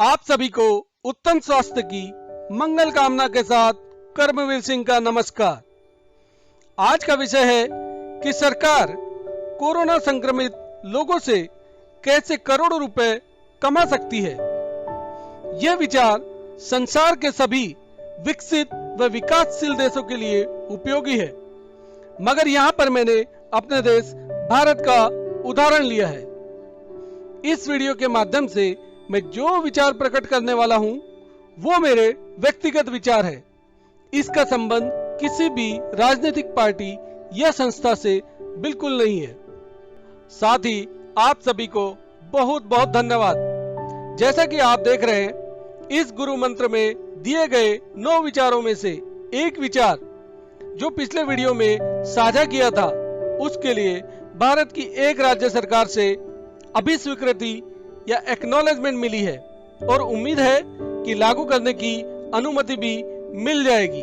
आप सभी को उत्तम स्वास्थ्य की मंगल कामना के साथ कर्मवीर सिंह का नमस्कार। आज का विषय है कि सरकार कोरोना संक्रमित लोगों से कैसे करोड़ों रुपए कमा सकती है। यह विचार संसार के सभी विकसित व विकासशील देशों के लिए उपयोगी है, मगर यहाँ पर मैंने अपने देश भारत का उदाहरण लिया है। इस वीडियो के माध्यम से मैं जो विचार प्रकट करने वाला हूं वो मेरे व्यक्तिगत विचार है। इसका संबंध किसी भी राजनीतिक पार्टी या संस्था से बिल्कुल नहीं है। साथ ही आप सभी को बहुत बहुत धन्यवाद। जैसा कि आप देख रहे हैं, इस गुरु मंत्र में दिए गए 9 विचारों में से एक विचार जो पिछले वीडियो में साझा किया था, उसके लिए भारत की एक राज्य सरकार से अभी स्वीकृति या एक्नॉलेजमेंट मिली है और उम्मीद है कि लागू करने की अनुमति भी मिल जाएगी।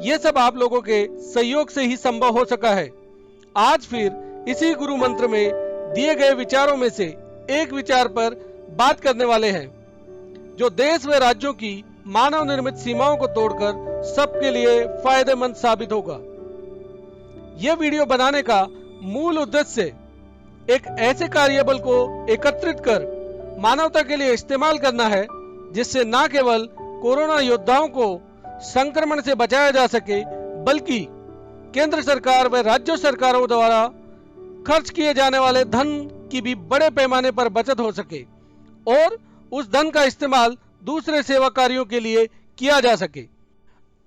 ये सब आप लोगों के सहयोग से ही संभव हो सका है। आज फिर इसी गुरु मंत्र में दिए गए विचारों में से एक विचार पर बात करने वाले हैं, जो देश व राज्यों की मानव निर्मित सीमाओं को तोड़कर सबके लिए फायदेमंद साबित होगा। यह वीडियो बनाने का मूल उद्देश्य एक ऐसे कार्यबल को एकत्रित कर मानवता के लिए इस्तेमाल करना है, जिससे न केवल कोरोना योद्धाओं को संक्रमण से बचाया जा सके, बल्कि केंद्र सरकार व राज्य सरकारों द्वारा खर्च किए जाने वाले धन की भी बड़े पैमाने पर बचत हो सके और उस धन का इस्तेमाल दूसरे सेवा कार्यों के लिए किया जा सके।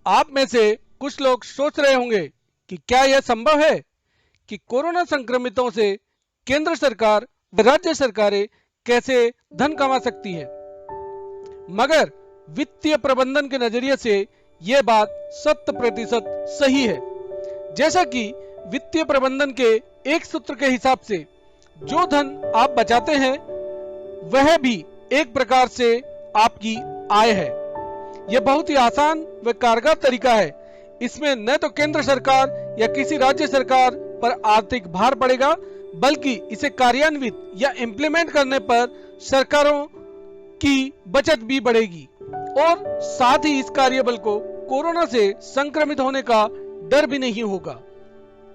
आप में से कुछ लोग सोच रहे होंगे कि क्या यह संभव है कि कोरोना संक्रमितों से केंद्र सरकार व राज्य सरकारें कैसे धन कमा सकती है। मगर वित्तीय प्रबंधन के नजरिए से यह बात 100% सही है। जैसा कि वित्तीय प्रबंधन के एक सूत्र के हिसाब से जो धन आप बचाते हैं वह भी एक प्रकार से आपकी आय है। यह बहुत ही आसान व कारगर तरीका है। इसमें न तो केंद्र सरकार या किसी राज्य सरकार पर आर्थिक भार पड़ेगा, बल्कि इसे कार्यान्वित या इम्प्लीमेंट करने पर सरकारों की बचत भी बढ़ेगी और साथ ही इस कार्यबल को कोरोना से संक्रमित होने का डर भी नहीं होगा।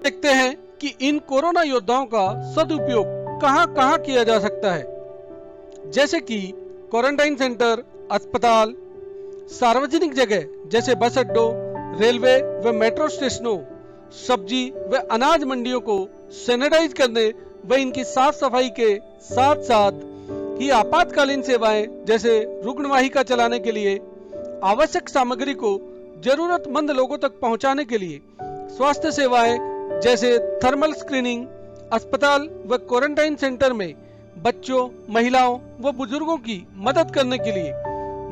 देखते हैं कि इन कोरोना योद्धाओं का सदुपयोग कहां किया जा सकता है। जैसे कि क्वारंटाइन सेंटर, अस्पताल, सार्वजनिक जगह जैसे बस अड्डों, रेलवे व मेट्रो स्टेशनों, सब्जी व अनाज मंडियों को सैनिटाइज करने व इनकी साफ सफाई के साथ साथ ही आपातकालीन सेवाएं जैसे रुग्णवाहिका चलाने के लिए आवश्यक सामग्री को जरूरतमंद लोगों तक पहुंचाने के लिए स्वास्थ्य सेवाएं जैसे थर्मल स्क्रीनिंग, अस्पताल व क्वारंटाइन सेंटर में बच्चों, महिलाओं व बुजुर्गों की मदद करने के लिए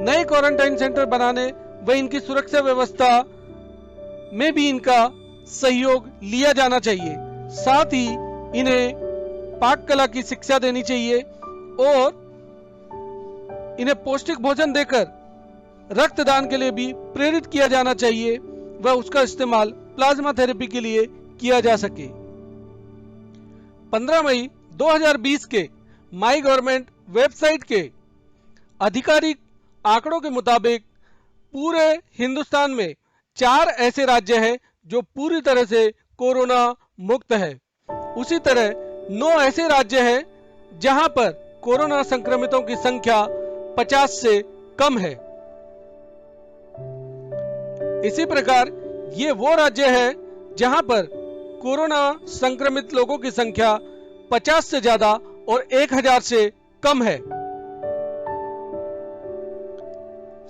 नए क्वारंटाइन सेंटर बनाने व इनकी सुरक्षा व्यवस्था में भी इनका सहयोग लिया जाना चाहिए। साथ ही इन्हें पाक कला की शिक्षा देनी चाहिए और इन्हें पौष्टिक भोजन देकर रक्तदान के लिए भी प्रेरित किया जाना चाहिए व उसका इस्तेमाल प्लाज्मा थेरेपी के लिए किया जा सके। 15 मई 2020 के माई गवर्नमेंट वेबसाइट के आधिकारिक आंकड़ों के मुताबिक पूरे हिंदुस्तान में 4 ऐसे राज्य हैं जो पूरी तरह से कोरोना मुक्त है। उसी तरह 9 ऐसे राज्य हैं जहां पर कोरोना संक्रमितों की संख्या 50 से कम है। इसी प्रकार ये वो राज्य है जहां पर कोरोना संक्रमित लोगों की संख्या 50 से ज्यादा और 1000 से कम है।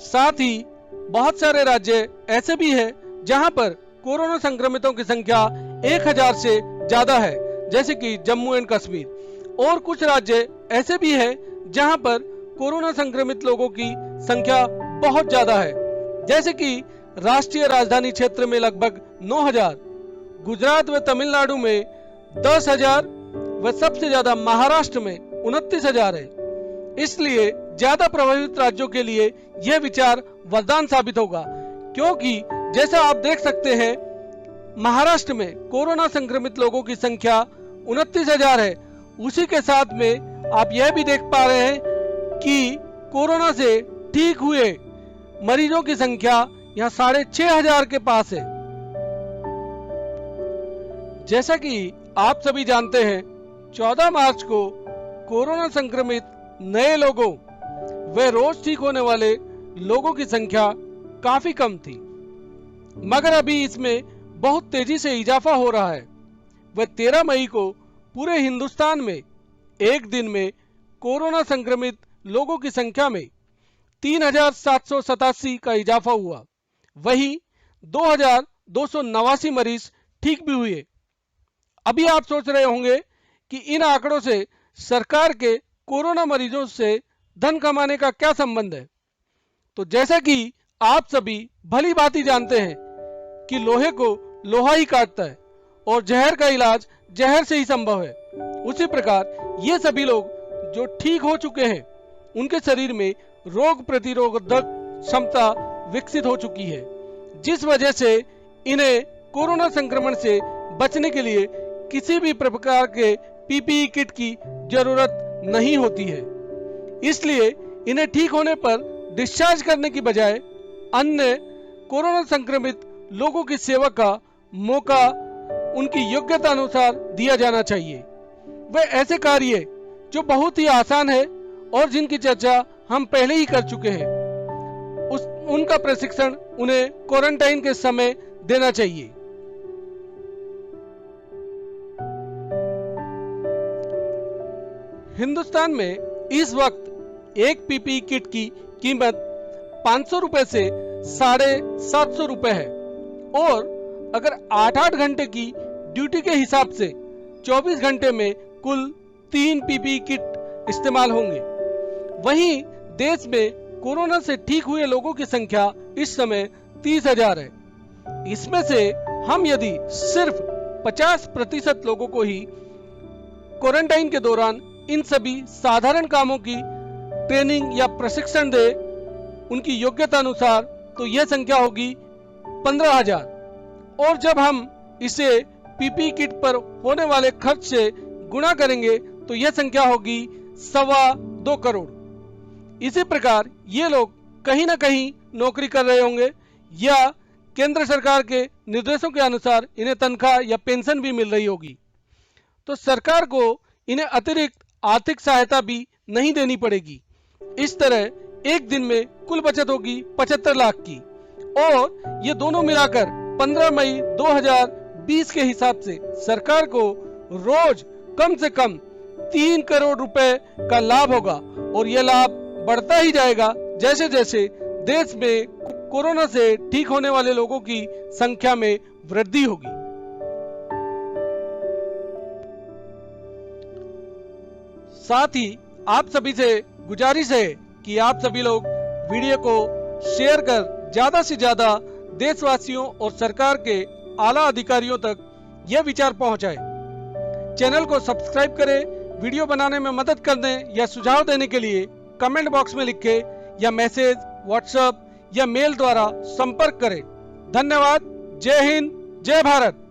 साथ ही बहुत सारे राज्य ऐसे भी हैं जहां पर कोरोना संक्रमितों की संख्या 1000 से ज्यादा है, जैसे कि जम्मू एंड कश्मीर। और कुछ राज्य ऐसे भी हैं जहां पर कोरोना संक्रमित लोगों की संख्या बहुत ज्यादा है, जैसे कि राष्ट्रीय राजधानी क्षेत्र में लगभग 9000, गुजरात व तमिलनाडु में 10,000 व सबसे ज्यादा महाराष्ट्र में 29,000 है। इसलिए ज्यादा प्रभावित राज्यों के लिए यह विचार वरदान साबित होगा, क्योंकि जैसा आप देख सकते हैं महाराष्ट्र में कोरोना संक्रमित लोगों की संख्या 29,000 है। उसी के साथ में आप यह भी देख पा रहे हैं कि कोरोना से ठीक हुए मरीजों की संख्या यहाँ 6,500 के पास है। जैसा कि आप सभी जानते हैं, 14 मार्च को कोरोना संक्रमित नए लोगों व रोज ठीक होने वाले लोगों की संख्या काफी कम थी, मगर अभी इसमें बहुत तेजी से इजाफा हो रहा है। वह 13 मई को पूरे हिंदुस्तान में एक दिन में कोरोना संक्रमित लोगों की संख्या में 3,787 का इजाफा हुआ। वहीं 2,289 मरीज ठीक भी हुए। अभी आप सोच रहे होंगे कि इन आंकड़ों से सरकार के कोरोना मरीजों से धन कमाने का क्या संबंध है। तो जैसा कि आप सभी भली भांति जानते हैं कि लोहे को लोहा ही काटता है और जहर का इलाज जहर से ही संभव है, उसी प्रकार ये सभी लोग जो ठीक हो चुके हैं उनके शरीर में रोग प्रतिरोधक क्षमता विकसित हो चुकी है, जिस वजह से इन्हें कोरोना संक्रमण से बचने के लिए किसी भी प्रकार के पीपीई किट की जरूरत नहीं होती है। इसलिए इन्हें ठीक होने पर डिस्चार्ज करने की बजाय अन्य कोरोना संक्रमित लोगों की सेवा का मौका उनकी योग्यता अनुसार दिया जाना चाहिए। वे ऐसे कार्य जो बहुत ही आसान है और जिनकी चर्चा हम पहले ही कर चुके हैं, उनका प्रशिक्षण उन्हें क्वारंटाइन के समय देना चाहिए। हिंदुस्तान में इस वक्त एक पीपीई किट की कीमत 500 रुपए से 750 रुपए है और अगर 8-8 घंटे की ड्यूटी के हिसाब से 24 घंटे में कुल 3 पीपीई किट इस्तेमाल होंगे। वहीं देश में कोरोना से ठीक हुए लोगों की संख्या इस समय 30,000 है। इसमें से हम यदि सिर्फ 50% लोगों को ही क्वारंटाइन के दौरान इन सभी साधारण कामों की ट्रेनिंग या प्रशिक्षण दे उनकी योग्यता अनुसार, तो यह संख्या होगी 15,000 और जब हम इसे पीपीई किट पर होने वाले खर्च से गुणा करेंगे तो यह संख्या होगी 2.25 करोड़। इसी प्रकार ये लोग कहीं ना कहीं नौकरी कर रहे होंगे या केंद्र सरकार के निर्देशों के अनुसार इन्हें तनख्वाह या पेंशन भी मिल रही होगी। तो सरकार को इन्हें अतिरिक्त आर्थिक सहायता भी नहीं देनी पड़ेगी। इस तरह एक दिन में कुल बचत होगी 75 लाख की और ये दोनों मिलाकर 15 मई 2020 के हिसाब से सरकार को रोज कम से कम 3 करोड़ रुपए का लाभ होगा और यह लाभ बढ़ता ही जाएगा जैसे जैसे देश में कोरोना से ठीक होने वाले लोगों की संख्या में वृद्धि होगी। साथ ही आप सभी से गुजारिश है कि आप सभी लोग वीडियो को शेयर कर ज्यादा से ज्यादा देशवासियों और सरकार के आला अधिकारियों तक यह विचार पहुंचाए। चैनल को सब्सक्राइब करें। वीडियो बनाने में मदद करने या सुझाव देने के लिए कमेंट बॉक्स में लिखें या मैसेज, व्हाट्सएप या मेल द्वारा संपर्क करें। धन्यवाद। जय हिंद, जय भारत।